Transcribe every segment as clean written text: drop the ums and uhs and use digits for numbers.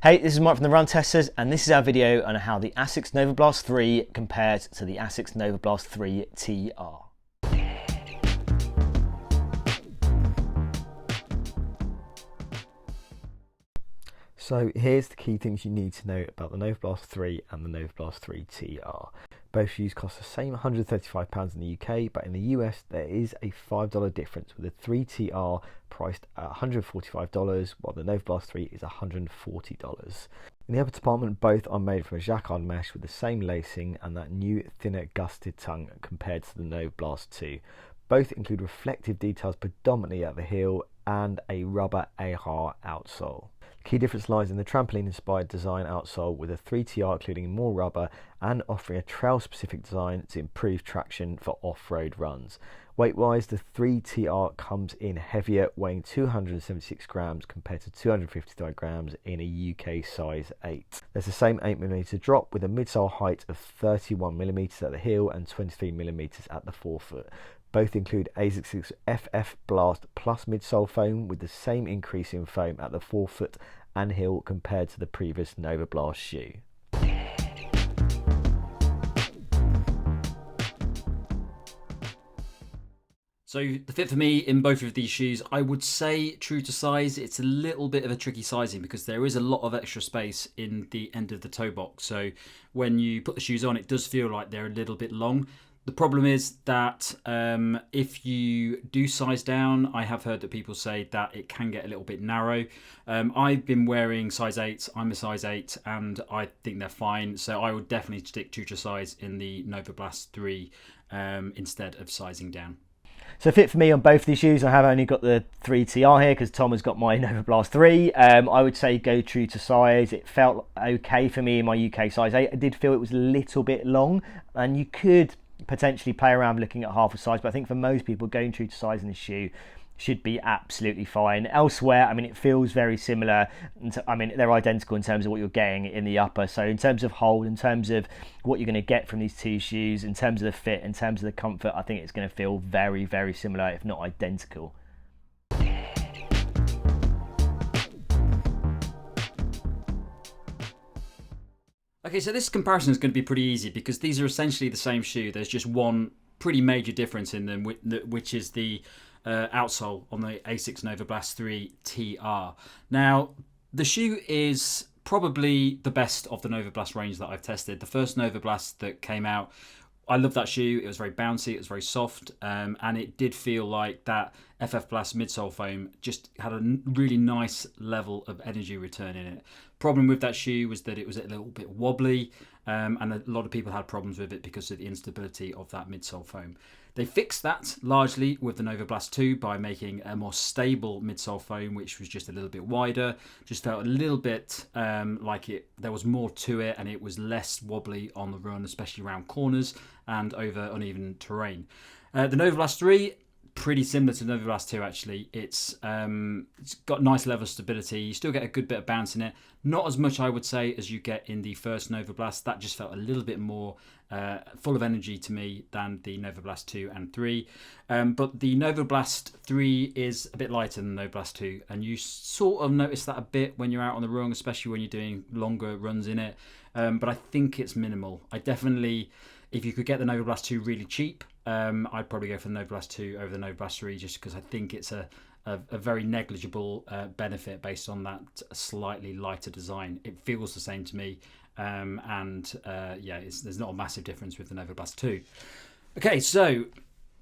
Hey, this is Mike from the Run Testers, and this is our video on how the Asics Novablast 3 compares to the Asics Novablast 3 TR. So here's the key things you need to know about the Novablast 3 and the Novablast 3 TR. Both shoes cost the same £135 in the UK, but in the US there is a $5 difference, with the 3TR priced at $145 while the Novablast 3 is $140. In the upper department, both are made from a jacquard mesh with the same lacing and that new thinner gusseted tongue compared to the Novablast 2. Both include reflective details predominantly at the heel and a rubber AHR outsole. The key difference lies in the trampoline-inspired design outsole, with a 3TR including more rubber and offering a trail-specific design to improve traction for off-road runs. Weight-wise, the 3TR comes in heavier, weighing 276 grams compared to 255 grams in a UK size 8. There's the same 8mm drop with a midsole height of 31mm at the heel and 23mm at the forefoot. Both include Asics FF Blast Plus midsole foam with the same increase in foam at the forefoot and heel compared to the previous Novablast shoe. So the fit for me in both of these shoes, I would say true to size. It's a little bit of a tricky sizing because there is a lot of extra space in the end of the toe box. So when you put the shoes on, it does feel like they're a little bit long. The problem is that if you do size down, I have heard that people say that it can get a little bit narrow. I've been wearing size 8, I'm a size 8, and I think they're fine. So I would definitely stick true to size in the Novablast 3 instead of sizing down. So fit for me on both these shoes, I have only got the 3TR here because Tom has got my Novablast 3. I would say go true to size. It felt okay for me in my UK size 8. I did feel it was a little bit long, and you could potentially play around looking at half a size, but I think for most people going true to size in this shoe should be absolutely fine. Elsewhere, I mean, it feels very similar. I mean, they're identical in terms of what you're getting in the upper. So in terms of hold, in terms of what you're going to get from these two shoes, in terms of the fit, in terms of the comfort, I think it's going to feel very, very similar, if not identical. Okay, so this comparison is going to be pretty easy because these are essentially the same shoe. There's just one pretty major difference in them, which is the outsole on the Asics Novablast 3 TR. Now, the shoe is probably the best of the Novablast range that I've tested. The first Novablast that came out, I love that shoe. It was very bouncy, it was very soft, and it did feel like that FF Blast midsole foam just had a really nice level of energy return in it. Problem with that shoe was that it was a little bit wobbly, and a lot of people had problems with it because of the instability of that midsole foam. They fixed that largely with the Novablast 2 by making a more stable midsole foam, which was just a little bit wider, just felt a little bit like there was more to it, and it was less wobbly on the run, especially around corners and over uneven terrain. The Novablast 3, pretty similar to Novablast 2 actually. It's got nice level of stability. You still get a good bit of bounce in it. Not as much, I would say, as you get in the first Novablast. That just felt a little bit more full of energy to me than the Novablast 2 and 3. But the Novablast 3 is a bit lighter than the Novablast 2, and you sort of notice that a bit when you're out on the run, especially when you're doing longer runs in it. But I think it's minimal. I definitely, if you could get the Novablast 2 really cheap, I'd probably go for the Novablast 2 over the Novablast 3, just because I think it's a very negligible benefit based on that slightly lighter design. It feels the same to me, there's not a massive difference with the Novablast 2. Okay, so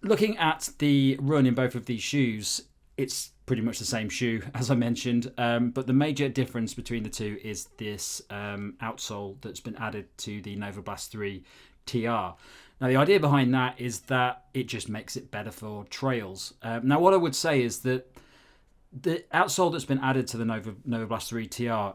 looking at the run in both of these shoes, it's pretty much the same shoe as I mentioned, but the major difference between the two is this outsole that's been added to the Novablast 3 TR. Now, the idea behind that is that it just makes it better for trails. Now, what I would say is that the outsole that's been added to the Novablast 3 TR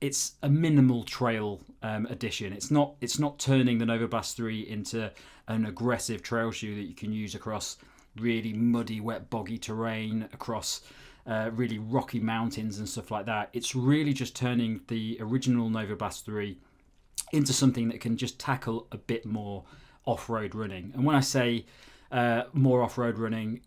it's a minimal trail addition. It's not turning the Novablast 3 into an aggressive trail shoe that you can use across really muddy, wet, boggy terrain, across really rocky mountains and stuff like that. It's really just turning the original Novablast 3 into something that can just tackle a bit more off-road running. And when I say more off-road running,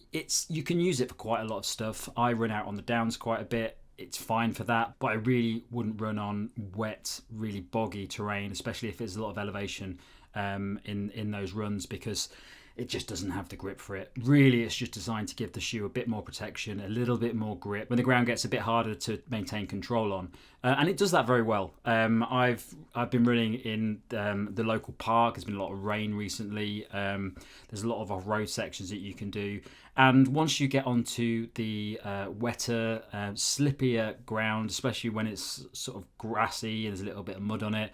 you can use it for quite a lot of stuff. I run out on the downs quite a bit. it's fine for that, but I really wouldn't run on wet, really boggy terrain, especially if there's a lot of elevation in those runs, because it just doesn't have the grip for it. Really, it's just designed to give the shoe a bit more protection, a little bit more grip when the ground gets a bit harder to maintain control on, and it does that very well. I've been running in the local park. There's been a lot of rain recently. There's a lot of off-road sections that you can do, and once you get onto the wetter, slippier ground, especially when it's sort of grassy and there's a little bit of mud on it,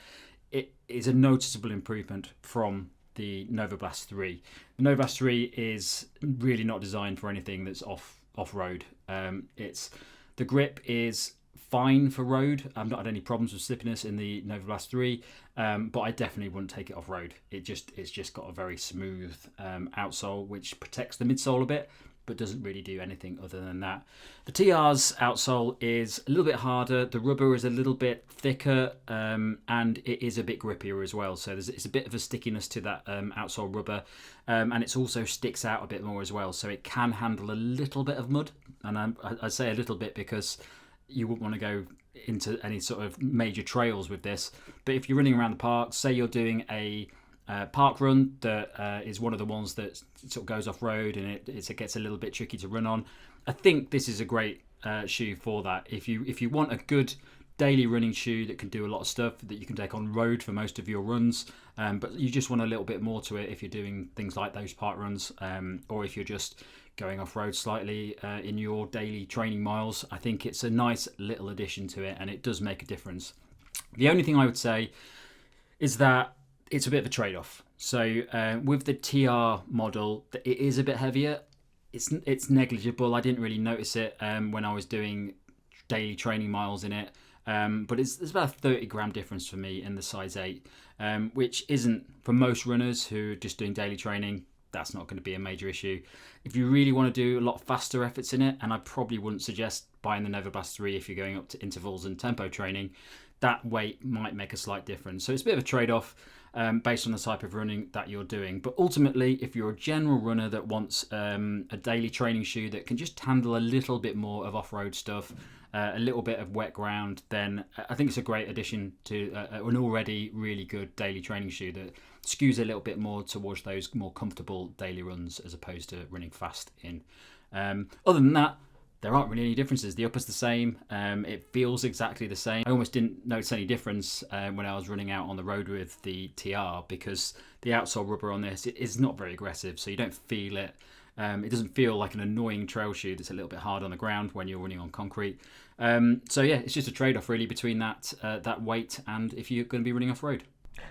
it is a noticeable improvement from the Novablast 3. The Novablast 3 is really not designed for anything that's off-road. The grip is fine for road. I've not had any problems with slippiness in the Novablast 3, but I definitely wouldn't take it off-road. It's just got a very smooth outsole, which protects the midsole a bit, but doesn't really do anything other than that. The TR's outsole is a little bit harder, the rubber is a little bit thicker, and it is a bit grippier as well. So it's a bit of a stickiness to that outsole rubber, and it also sticks out a bit more as well. So it can handle a little bit of mud, and I say a little bit because you wouldn't want to go into any sort of major trails with this. But if you're running around the park, say you're doing a park run that is one of the ones that sort of goes off road and it gets a little bit tricky to run on, I think this is a great shoe for that. If you want a good daily running shoe that can do a lot of stuff that you can take on road for most of your runs, but you just want a little bit more to it if you're doing things like those park runs, or if you're just going off road slightly in your daily training miles, I think it's a nice little addition to it, and it does make a difference. The only thing I would say is that it's a bit of a trade-off. So with the TR model, it is a bit heavier. It's negligible. I didn't really notice it when I was doing daily training miles in it. But there's about a 30 gram difference for me in the size 8, which isn't, for most runners who are just doing daily training, that's not going to be a major issue. If you really want to do a lot faster efforts in it, and I probably wouldn't suggest buying the Novablast 3 if you're going up to intervals and tempo training, that weight might make a slight difference. So it's a bit of a trade-off based on the type of running that you're doing. But ultimately, if you're a general runner that wants a daily training shoe that can just handle a little bit more of off-road stuff, a little bit of wet ground, then I think it's a great addition to an already really good daily training shoe that skews a little bit more towards those more comfortable daily runs as opposed to running fast in. Other than that, there aren't really any differences. The upper's the same. It feels exactly the same. I almost didn't notice any difference when I was running out on the road with the TR, because the outsole rubber on this is not very aggressive, so you don't feel it. It doesn't feel like an annoying trail shoe that's a little bit hard on the ground when you're running on concrete. So yeah, it's just a trade-off really between that weight and if you're going to be running off-road.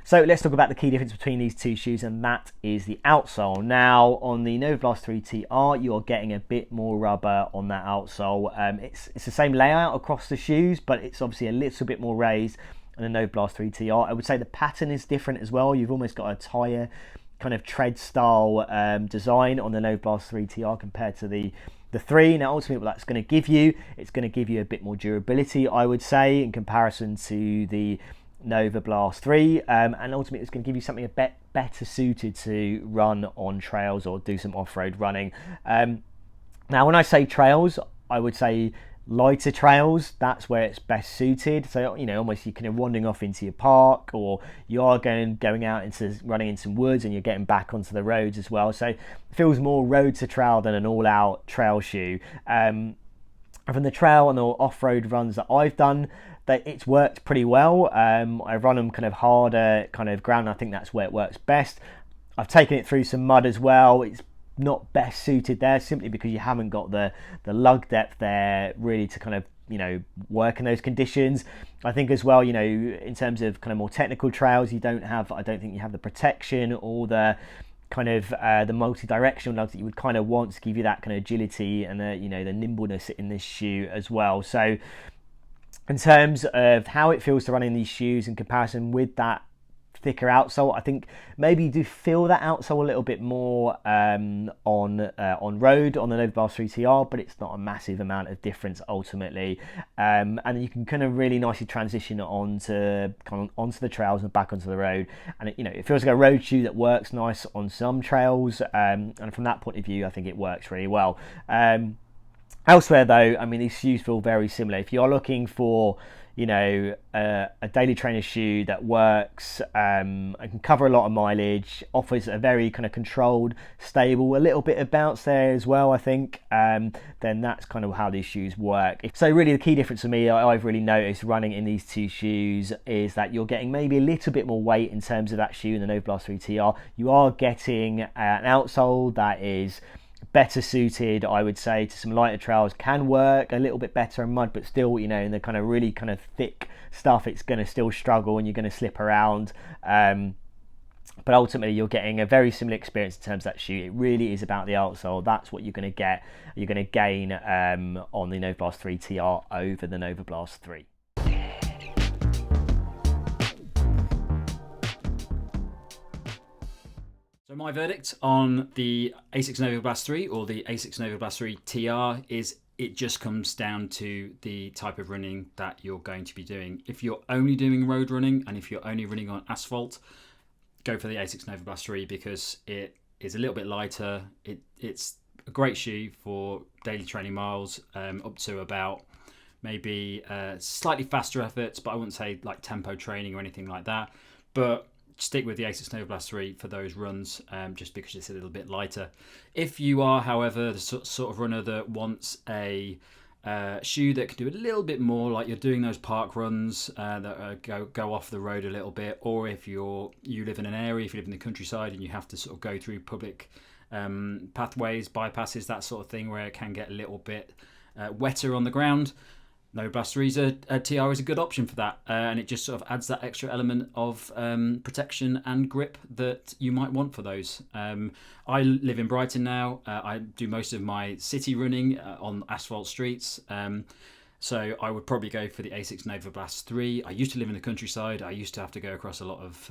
So let's talk about the key difference between these two shoes, and that is the outsole. Now, on the Novablast 3 TR, you're getting a bit more rubber on that outsole. It's the same layout across the shoes, but it's obviously a little bit more raised on the Novablast 3 TR. I would say the pattern is different as well. You've almost got a tyre kind of tread style design on the Novablast 3 TR compared to the 3. Now, ultimately, what that's going to give you, it's going to give you a bit more durability, I would say, in comparison to the Novablast 3, and ultimately it's going to give you something a bit better suited to run on trails or do some off-road running. Now, when I say trails, I would say lighter trails. That's where it's best suited. So, you know, almost you're kind of wandering off into your park, or you are going out into running in some woods, and you're getting back onto the roads as well. So it feels more road to trail than an all-out trail shoe. From the trail and the off-road runs that I've done, that it's worked pretty well. I've run them kind of harder kind of ground. I think that's where it works best. I've taken it through some mud as well. It's not best suited there simply because you haven't got the lug depth there really to kind of, you know, work in those conditions. I think as well, you know, in terms of kind of more technical trails, I don't think you have the protection or the kind of the multi-directional lugs that you would kind of want to give you that kind of agility and the, you know, the nimbleness in this shoe as well. So in terms of how it feels to run in these shoes in comparison with that thicker outsole, I think maybe you do feel that outsole a little bit more on road on the Novablast 3 TR, but it's not a massive amount of difference ultimately. And you can kind of really nicely transition onto the trails and back onto the road, and it feels like a road shoe that works nice on some trails. And from that point of view, I think it works really well. Elsewhere though, I mean, these shoes feel very similar. If you're looking for, you know, a daily trainer shoe that works, and can cover a lot of mileage, offers a very kind of controlled, stable, a little bit of bounce there as well, I think, then that's kind of how these shoes work. So really the key difference for me, I've really noticed running in these two shoes, is that you're getting maybe a little bit more weight in terms of that shoe in the Novablast 3 TR. You are getting an outsole that is better suited, I would say, to some lighter trails, can work a little bit better in mud, but still, you know, in the kind of really kind of thick stuff, it's going to still struggle and you're going to slip around. But ultimately, you're getting a very similar experience in terms of that shoe. It really is about the outsole. That's what you're going to get. You're going to gain on the Novablast 3 TR over the Novablast 3. So my verdict on the Asics Novablast 3 or the Asics Novablast 3 TR is it just comes down to the type of running that you're going to be doing. If you're only doing road running and if you're only running on asphalt, go for the Asics Novablast 3 because it is a little bit lighter. It's a great shoe for daily training miles, up to about maybe slightly faster efforts, but I wouldn't say like tempo training or anything like that. But stick with the Asics Novablast 3 for those runs, just because it's a little bit lighter. If you are, however, the sort of runner that wants a shoe that can do a little bit more, like you're doing those park runs that go off the road a little bit, or if you live in an area, if you live in the countryside and you have to sort of go through public pathways, bypasses, that sort of thing, where it can get a little bit wetter on the ground, Novablast 3's TR is a good option for that, and it just sort of adds that extra element of protection and grip that you might want for those. I live in Brighton now. I do most of my city running on asphalt streets, so I would probably go for the Asics Novablast 3. I used to live in the countryside. I used to have to go across a lot of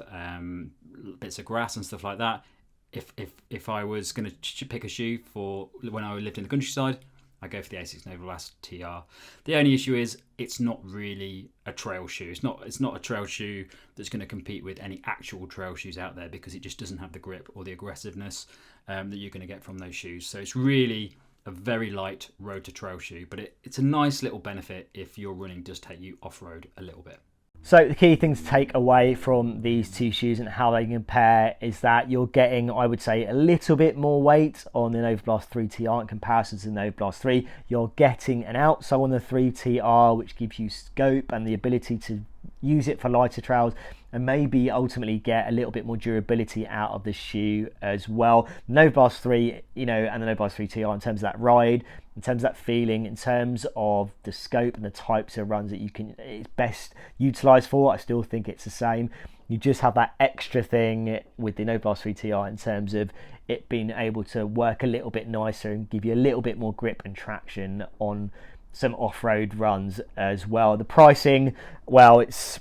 bits of grass and stuff like that. If I was going to pick a shoe for when I lived in the countryside, I go for the Asics Novablast TR. The only issue is it's not really a trail shoe. It's not a trail shoe that's going to compete with any actual trail shoes out there because it just doesn't have the grip or the aggressiveness that you're going to get from those shoes. So it's really a very light road to trail shoe, but it's a nice little benefit if your running does take you off-road a little bit. So the key thing to take away from these two shoes and how they compare is that you're getting, I would say, a little bit more weight on the Novablast 3 TR in comparison to the Novablast 3. You're getting an outsole on the 3 TR, which gives you scope and the ability to use it for lighter trails and maybe ultimately get a little bit more durability out of the shoe as well. The Novablast 3, you know, and the Novablast 3 TR in terms of that ride, in terms of that feeling, in terms of the scope and the types of runs that it's best utilised for, I still think it's the same. You just have that extra thing with the Novablast 3 TR in terms of it being able to work a little bit nicer and give you a little bit more grip and traction on some off-road runs as well. The pricing, well, it's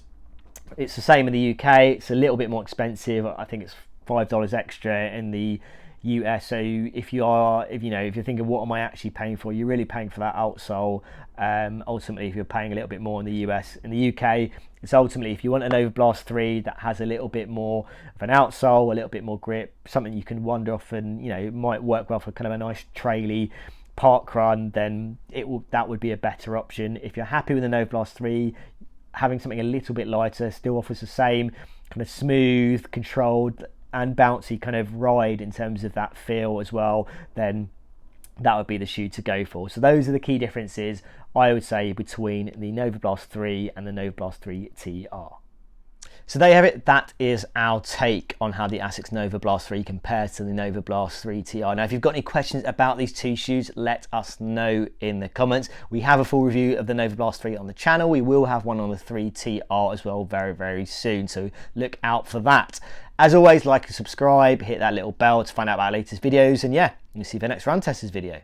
the same in the UK. It's a little bit more expensive. I think it's $5 extra in the US. So if you're thinking, what am I actually paying for? You're really paying for that outsole. Ultimately, if you're paying a little bit more in the US, in the UK, it's ultimately if you want an Novablast 3 that has a little bit more of an outsole, a little bit more grip, something you can wander off and it might work well for kind of a nice traily park run, then that would be a better option. If you're happy with the Novablast 3, having something a little bit lighter still offers the same kind of smooth, controlled and bouncy kind of ride in terms of that feel as well, then that would be the shoe to go for. So those are the key differences, I would say, between the Novablast 3 and the Novablast 3 TR. So there you have it. That is our take on how the Asics Novablast 3 compares to the Novablast 3 TR. Now, if you've got any questions about these two shoes, let us know in the comments. We have a full review of the Novablast 3 on the channel. We will have one on the 3 TR as well very, very soon. So look out for that. As always, like and subscribe, hit that little bell to find out about our latest videos. And yeah, we'll see you for the next Run Testers video.